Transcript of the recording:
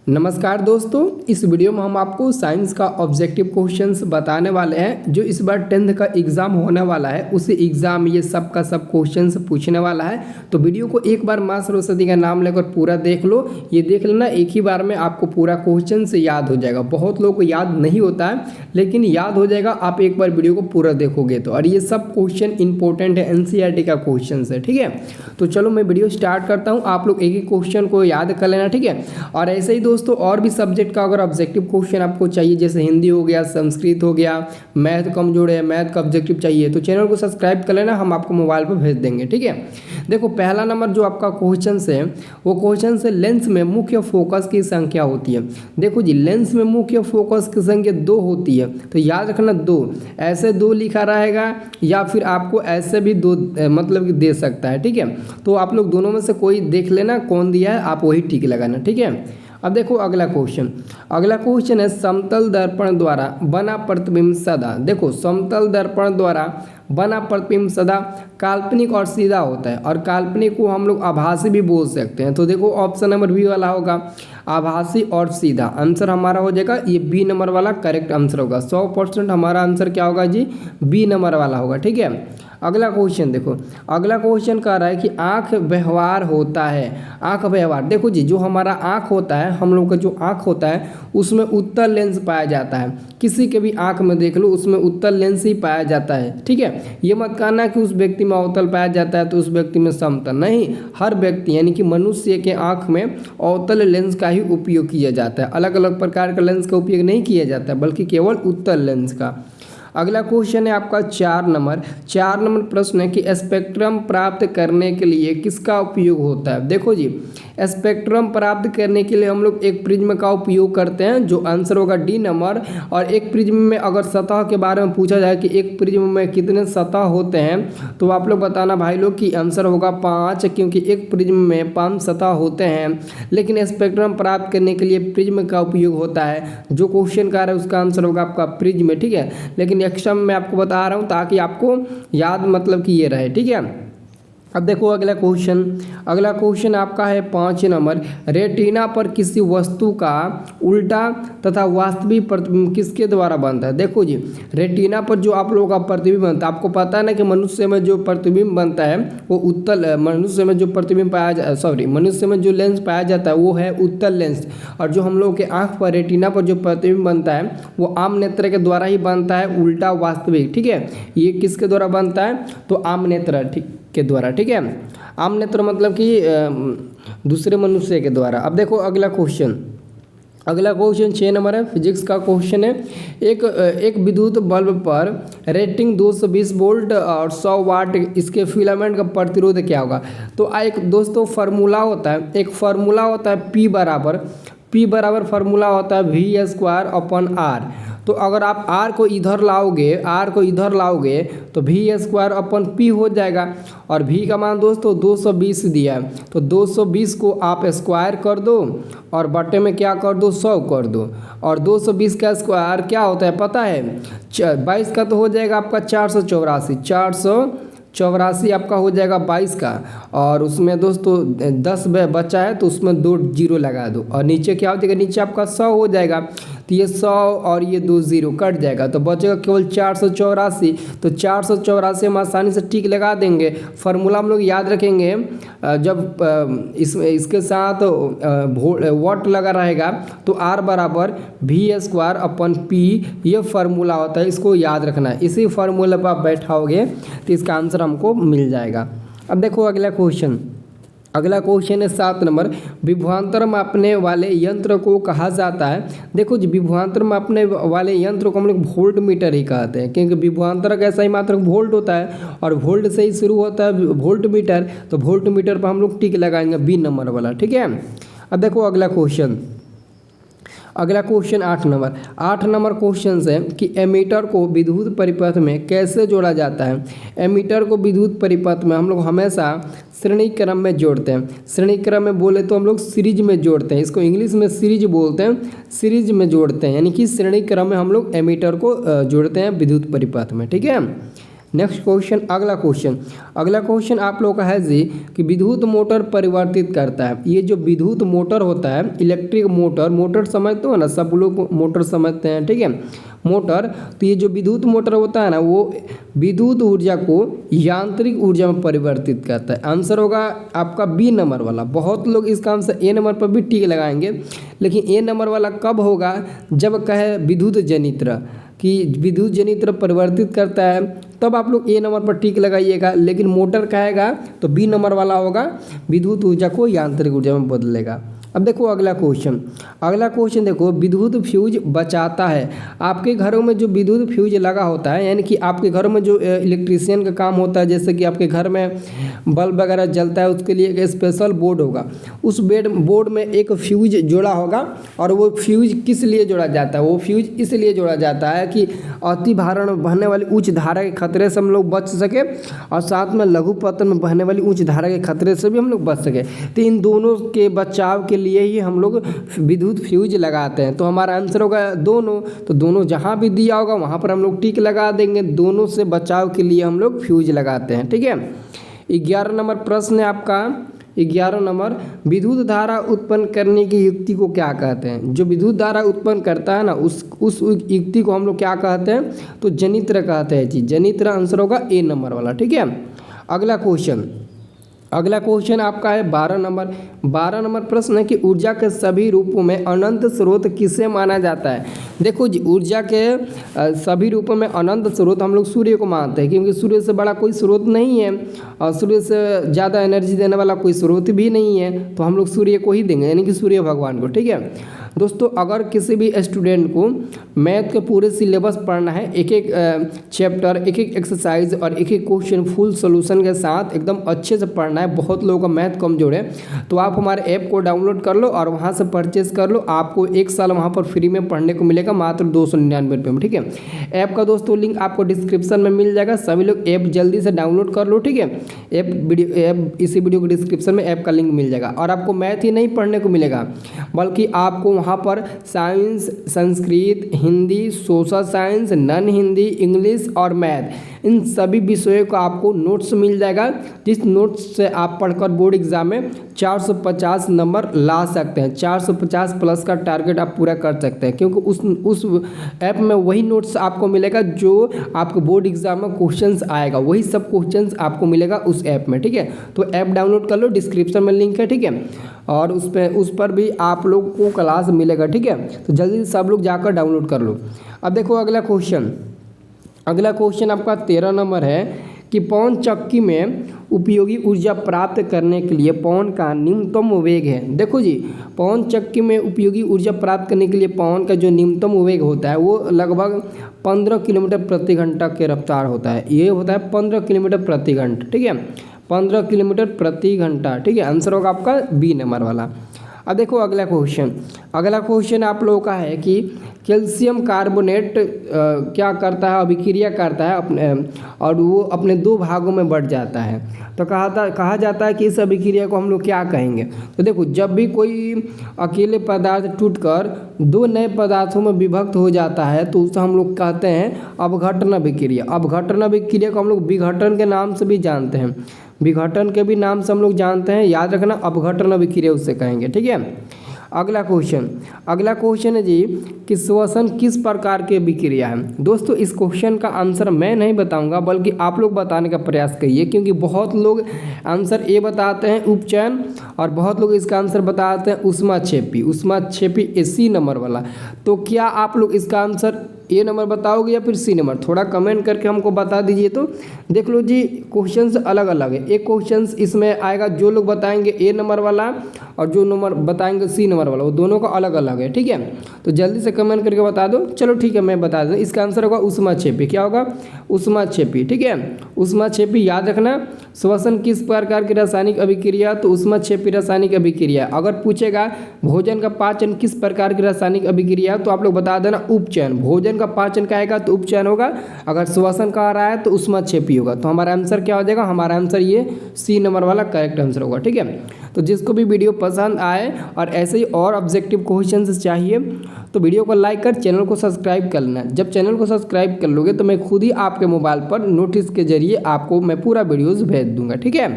नमस्कार दोस्तों, इस वीडियो में हम आपको साइंस का ऑब्जेक्टिव क्वेश्चंस बताने वाले हैं जो इस बार 10th का एग्ज़ाम होने वाला है। उसी एग्ज़ाम में ये सब का सब क्वेश्चंस पूछने वाला है। तो वीडियो को एक बार माँ सरस्वती का नाम लेकर पूरा देख लो। ये देख लेना, एक ही बार में आपको पूरा क्वेश्चन से याद हो जाएगा। बहुत लोगों को याद नहीं होता है, लेकिन याद हो जाएगा आप एक बार वीडियो को पूरा देखोगे तो। और ये सब क्वेश्चन इंपॉर्टेंट है, NCERT का क्वेश्चन है, ठीक है। तो चलो मैं वीडियो स्टार्ट करता हूँ, आप लोग एक ही क्वेश्चन को याद कर लेना, ठीक है। और ऐसे ही दोस्तों और भी सब्जेक्ट का अगर ऑब्जेक्टिव क्वेश्चन आपको चाहिए, जैसे हिंदी हो गया, संस्कृत हो गया, मैथ कमजोर है, मैथ का ऑब्जेक्टिव चाहिए, तो चैनल को सब्सक्राइब कर लेना, हम आपको मोबाइल पर भेज देंगे, ठीक है। देखो पहला नंबर जो आपका क्वेश्चन है वो क्वेश्चन से लेंस में मुख्य फोकस की संख्या होती है। देखो जी, लेंस में मुख्य फोकस की संख्या 2 होती है, तो याद रखना 2 ऐसे 2 लिखा रहेगा या फिर आपको ऐसे भी 2 मतलब कि दे सकता है, ठीक है। तो आप लोग दोनों में से कोई देख लेना कौन दिया है, आप वही टिक लगाना, ठीक है। अब देखो अगला क्वेश्चन है समतल दर्पण द्वारा बना प्रतिबिंब सदा। देखो समतल दर्पण द्वारा बना प्रतिबिंब सदा काल्पनिक और सीधा होता है, और काल्पनिक को हम लोग आभासी भी बोल सकते हैं। तो देखो ऑप्शन नंबर बी वाला होगा, आभासी और सीधा। आंसर हमारा हो जाएगा ये बी नंबर वाला करेक्ट आंसर होगा। 100% हमारा आंसर क्या होगा जी, बी नंबर वाला होगा, ठीक है। अगला क्वेश्चन देखो, अगला क्वेश्चन कह रहा है कि आँख व्यवहार होता है। आँख व्यवहार, देखो जी, जो हमारा आँख होता है, हम लोग का जो आँख होता है उसमें उत्तल लेंस पाया जाता है। किसी के भी आँख में देख लो, उसमें उत्तल लेंस ही पाया जाता है, ठीक है। ये मत कहना कि उस व्यक्ति में अवतल पाया जाता है तो उस व्यक्ति में समतल, नहीं। हर व्यक्ति यानी कि मनुष्य के आँख में अवतल लेंस का ही उपयोग किया जाता है। अलग अलग प्रकार का लेंस का उपयोग नहीं किया जाता है, बल्कि केवल उत्तल लेंस का। अगला क्वेश्चन है आपका 4 नंबर प्रश्न है कि स्पेक्ट्रम प्राप्त करने के लिए किसका उपयोग होता है। देखो जी, स्पेक्ट्रम प्राप्त करने के लिए हम लोग एक प्रिज्म का उपयोग करते हैं, जो आंसर होगा डी नंबर। और एक प्रिज्म में अगर सतह के बारे में पूछा जाए कि एक प्रिज्म में कितने सतह होते हैं, तो आप लोग बताना भाई लोग कि आंसर होगा 5, क्योंकि एक प्रिज्म में 5 सतह होते हैं। लेकिन स्पेक्ट्रम प्राप्त करने के लिए प्रिज्म का उपयोग होता है। जो क्वेश्चन का है उसका आंसर होगा आपका प्रिज्म, ठीक है। लेकिन एक्स्ट्रा मैं आपको बता रहा हूँ ताकि आपको याद मतलब कि ये रहे, ठीक है। अब देखो अगला क्वेश्चन आपका है 5 नंबर। रेटिना पर किसी वस्तु का उल्टा तथा वास्तविक प्रतिबिंब किसके द्वारा बनता है। देखो जी, रेटिना पर जो आप लोगों का प्रतिबिंब बनता है, आपको पता है ना कि मनुष्य में जो प्रतिबिंब बनता है वो उत्तल, मनुष्य में जो प्रतिबिंब मनुष्य में जो लेंस पाया जाता है वो है उत्तल लेंस। और जो हम लोग के आँख पर रेटिना पर जो प्रतिबिंब बनता है वो आम नेत्र के द्वारा ही बनता है, उल्टा वास्तविक, ठीक है। ये किसके द्वारा बनता है, तो आम नेत्र के द्वारा, ठीक है। आम नेत्र मतलब कि दूसरे मनुष्य के द्वारा। अब देखो अगला क्वेश्चन 6 नंबर है, फिजिक्स का क्वेश्चन है। एक विद्युत बल्ब पर रेटिंग 220 वोल्ट और 100 वाट, इसके फिलामेंट का प्रतिरोध क्या होगा। तो एक दोस्तों फार्मूला होता है, P बराबर फार्मूला होता है V²/R। तो अगर आप R को इधर लाओगे तो V²/P हो जाएगा। और V का मान दोस्तों 220 दिया है, तो 220 को आप स्क्वायर कर दो और बटे में क्या कर दो, 100 कर दो। और 220 का स्क्वायर क्या होता है पता है, 22 का तो हो जाएगा आपका 484 आपका हो जाएगा 22 का। और उसमें दोस्तों 10 बचा है तो उसमें 2 जीरो लगा दो, और नीचे क्या हो जाएगा, नीचे आपका 100 हो जाएगा। तो ये 100 और ये 2 जीरो कट जाएगा, तो बचेगा केवल 484। तो 484 हम आसानी से टिक लगा देंगे। फार्मूला हम लोग याद रखेंगे, जब इसके साथ वॉट लगा रहेगा तो R बराबर V²/P, ये फार्मूला होता है, इसको याद रखना है। इसी फार्मूले पर आप बैठाओगे तो इसका आंसर हमको मिल जाएगा। अब देखो अगला क्वेश्चन है 7 नंबर। विभवांतर मापने वाले यंत्र को कहा जाता है। देखो जी, विभवांतर मापने वाले यंत्र को हम लोग वोल्ट मीटर ही कहते हैं, क्योंकि विभवांतर का ऐसा ही मात्रक वोल्ट होता है और वोल्ट से ही शुरू होता है वोल्ट मीटर। तो वोल्ट मीटर पर हम लोग टिक लगाएंगे बी नंबर वाला, ठीक है। अब देखो अगला क्वेश्चन 8 नंबर क्वेश्चन है कि एमीटर को विद्युत परिपथ में कैसे जोड़ा जाता है। एमीटर को विद्युत परिपथ में हम लोग हमेशा श्रेणी क्रम में जोड़ते हैं। श्रेणी क्रम में बोले तो हम लोग सीरीज में जोड़ते हैं, इसको इंग्लिश में सीरीज बोलते हैं, सीरीज में जोड़ते हैं, यानी कि श्रेणी क्रम में हम लोग एमीटर को जोड़ते हैं विद्युत परिपथ में, ठीक है। नेक्स्ट क्वेश्चन, अगला क्वेश्चन आप लोग का है जी कि विद्युत मोटर परिवर्तित करता है। ये जो विद्युत मोटर होता है, इलेक्ट्रिक मोटर समझते हो ना, सब लोग मोटर समझते हैं, ठीक है, मोटर। तो ये जो विद्युत मोटर होता है ना, वो विद्युत ऊर्जा को यांत्रिक ऊर्जा में परिवर्तित करता है। आंसर होगा आपका बी नंबर वाला। बहुत लोग इसका आंसर ए नंबर पर भी टिक लगाएंगे, लेकिन ए नंबर वाला कब होगा, जब कहे विद्युत जनित्र कि विद्युत जनित्र परिवर्तित करता है, तब आप लोग ए नंबर पर टिक लगाइएगा। लेकिन मोटर कहेगा तो बी नंबर वाला होगा, विद्युत ऊर्जा को यांत्रिक ऊर्जा में बदलेगा। अब देखो अगला क्वेश्चन देखो, विद्युत फ्यूज बचाता है। आपके घरों में जो विद्युत फ्यूज लगा होता है, यानी कि आपके घरों में जो इलेक्ट्रीशियन का काम होता है, जैसे कि आपके घर में बल्ब वगैरह जलता है, उसके लिए एक स्पेशल बोर्ड होगा। उस बोर्ड में एक फ्यूज जोड़ा होगा, और वो फ्यूज किस लिए जोड़ा जाता है, वो फ्यूज इसलिए जोड़ा जाता है कि अति भारण में बहने वाली उच्च धारा के खतरे से हम लोग बच सके, और साथ में लघु पतन में बहने वाली उच्च धारा के खतरे से भी हम लोग बच सके। तो इन दोनों के बचाव के लिए ही हम लोग विद्युत फ्यूज लगाते हैं। तो हमारा आंसर होगा दोनों। तो दोनों जहां भी दिया होगा वहां पर हम लोग टिक लगा देंगे, दोनों से बचाव के लिए हम लोग फ्यूज लगाते हैं, ठीक है। 11 नंबर प्रश्न है आपका, 11 नंबर, विद्युत धारा उत्पन्न करने की युक्ति को क्या कहते हैं। जो विद्युत धारा उत्पन्न करता है ना, उस युक्ति को हम लोग क्या कहते हैं, तो जनित्र कहते हैं जी, जनित्र। आंसर होगा ए नंबर वाला, ठीक है। अगला क्वेश्चन आपका है 12 नंबर प्रश्न है कि ऊर्जा के सभी रूपों में अनंत स्रोत किसे माना जाता है। देखो जी, ऊर्जा के सभी रूपों में अनंत स्रोत हम लोग सूर्य को मानते हैं, क्योंकि सूर्य से बड़ा कोई स्रोत नहीं है, और सूर्य से ज़्यादा एनर्जी देने वाला कोई स्रोत भी नहीं है, तो हम लोग सूर्य को ही देंगे, यानी कि सूर्य भगवान को, ठीक है। दोस्तों, अगर किसी भी स्टूडेंट को मैथ के पूरे सिलेबस पढ़ना है, एक एक चैप्टर, एक एक एक्सरसाइज और एक एक क्वेश्चन फुल सोल्यूशन के साथ एकदम अच्छे से पढ़ना है, बहुत लोगों का मैथ कमजोर है, तो आप हमारे ऐप को डाउनलोड कर लो और वहां से परचेज कर लो। आपको 1 साल वहां पर फ्री में पढ़ने को मिलेगा, मात्र 299 रुपये में, ठीक है। ऐप का दोस्तों लिंक आपको डिस्क्रिप्शन में मिल जाएगा, सभी लोग ऐप जल्दी से डाउनलोड कर लो, ठीक है। ऐप इसी वीडियो के डिस्क्रिप्शन में ऐप का लिंक मिल जाएगा। और आपको मैथ ही नहीं पढ़ने को मिलेगा, बल्कि आपको वहाँ पर science, Sanskrit, Hindi, social science, non Hindi, English और मैथ, इन सभी विषयों का आपको नोट्स मिल जाएगा, जिस नोट्स से आप पढ़कर बोर्ड एग्जाम में 450 नंबर ला सकते हैं। 450 प्लस का टारगेट आप पूरा कर सकते हैं, क्योंकि उस ऐप में वही नोट्स आपको मिलेगा जो आपको बोर्ड एग्जाम में क्वेश्चंस आएगा, वही सब क्वेश्चंस आपको मिलेगा उस ऐप में, ठीक है। तो ऐप डाउनलोड कर लो, डिस्क्रिप्शन में लिंक है, ठीक है, और उस पर भी आप लोग को क्लास मिलेगा, ठीक है। तो जल्दी सब लोग जाकर डाउनलोड कर लो। अब देखो अगला क्वेश्चन आपका 13 नंबर है कि पवन चक्की में उपयोगी ऊर्जा प्राप्त करने के लिए पवन का न्यूनतम वेग है। देखो जी, पवन चक्की में उपयोगी ऊर्जा प्राप्त करने के लिए पवन का जो न्यूनतम वेग होता है वो लगभग 15 किलोमीटर प्रति घंटा के रफ्तार होता है। ये होता है 15 किलोमीटर प्रति घंटा, ठीक है, 15 किलोमीटर प्रति घंटा, ठीक है। आंसर होगा आपका बी नंबर वाला। अब देखो अगला क्वेश्चन आप लोगों का है कि कैल्शियम कार्बोनेट क्या करता है, अभिक्रिया करता है अपने, और वो अपने 2 भागों में बढ़ जाता है। तो कहा जाता है कि इस अभिक्रिया को हम लोग क्या कहेंगे। तो देखो, जब भी कोई अकेले पदार्थ टूटकर 2 नए पदार्थों में विभक्त हो जाता है, तो उसे हम लोग कहते हैं अपघटन अभिक्रिया। अपघटन अभिक्रिया को हम लोग विघटन के नाम से भी जानते हैं, विघटन के भी नाम से हम लोग जानते हैं, याद रखना, अपघटन अभिक्रिया उससे कहेंगे, ठीक है। अगला क्वेश्चन है जी कि श्वसन किस प्रकार की अभिक्रिया है। दोस्तों, इस क्वेश्चन का आंसर मैं नहीं बताऊंगा, बल्कि आप लोग बताने का प्रयास करिए, क्योंकि बहुत लोग आंसर ए बताते हैं उपचयन, और बहुत लोग इसका आंसर बताते हैं उष्माक्षेपी सी नंबर वाला। तो क्या आप लोग इसका आंसर ए नंबर बताओगे या फिर सी नंबर, थोड़ा कमेंट करके हमको बता दीजिए। तो देख लो जी, क्वेश्चंस अलग अलग है। एक क्वेश्चंस इसमें आएगा, जो लोग बताएंगे ए नंबर वाला और जो नंबर बताएंगे सी नंबर वाला, वो दोनों का अलग अलग है, ठीक है। तो जल्दी से कमेंट करके बता दो। चलो ठीक है, मैं बता दूँ, इसका आंसर होगा उष्माक्षेपी। क्या होगा? उष्माक्षेपी, ठीक है। उष्माक्षेपी याद रखना। श्वसन किस प्रकार की रासायनिक अभिक्रिया, तो उष्माक्षेपी रासायनिक अभिक्रिया। अगर पूछेगा भोजन का पाचन किस प्रकार की रासायनिक अभिक्रिया, तो आप लोग बता देना उपचयन। भोजन का 5 अंक आएगा तो उपचयन होगा, अगर श्वसन का आ रहा है तो उष्माक्षेपी होगा। तो हमारा आंसर क्या हो जाएगा, हमारा आंसर ये सी नंबर वाला करेक्ट आंसर होगा। ठीक है, तो जिसको भी वीडियो पसंद आए और ऐसे ही और ऑब्जेक्टिव क्वेश्चंस चाहिए तो वीडियो को लाइक कर चैनल को सब्सक्राइब कर लेना। जब चैनल को सब्सक्राइब कर लोगे तो मैं खुद ही आपके मोबाइल पर नोटिस के जरिए आपको मैं पूरा वीडियोज़ भेज दूंगा। ठीक है।